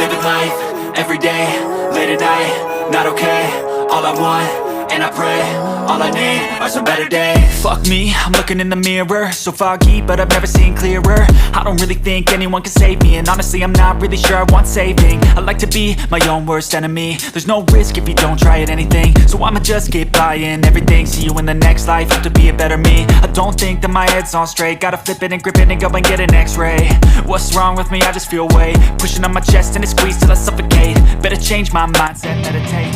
living life, everyday, late at night, not okay. All I want, and I pray, all I need are some better days. Fuck me, I'm looking in the mirror, so foggy, but I've never seen clearer. I don't really think anyone can save me, and honestly I'm not really sure I want saving. I like to be my own worst enemy. There's no risk if you don't try at anything, so I'ma just keep buying everything. See you in the next life, have to be a better me. I don't think that my head's on straight, gotta flip it and grip it and go and get an x-ray. What's wrong with me? I just feel weight pushing on my chest and it squeezes till I suffocate. Better change my mindset, meditate.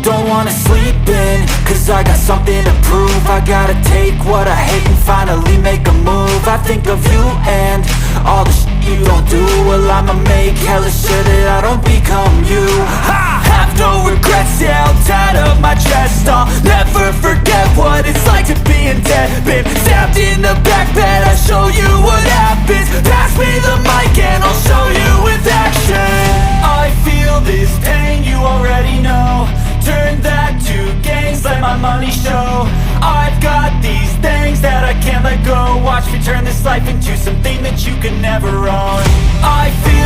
Don't wanna sleep in, cause I got something to prove. I gotta take what I hate and finally make a move. I think of you and all the shit you don't do. Well, I'ma make hella sure that I don't become you. I have no regrets, yeah, I'll tie up my chest. I'll never forget what it's like to be in debt. Been stabbed in the back bed, I'll show you what happens. Pass me the mic and I'll show you with action. I feel this pain, you already know. Turn that to gains, let my money show. I've got these things that I can't let go. Watch me turn this life into something that you can never own. I feel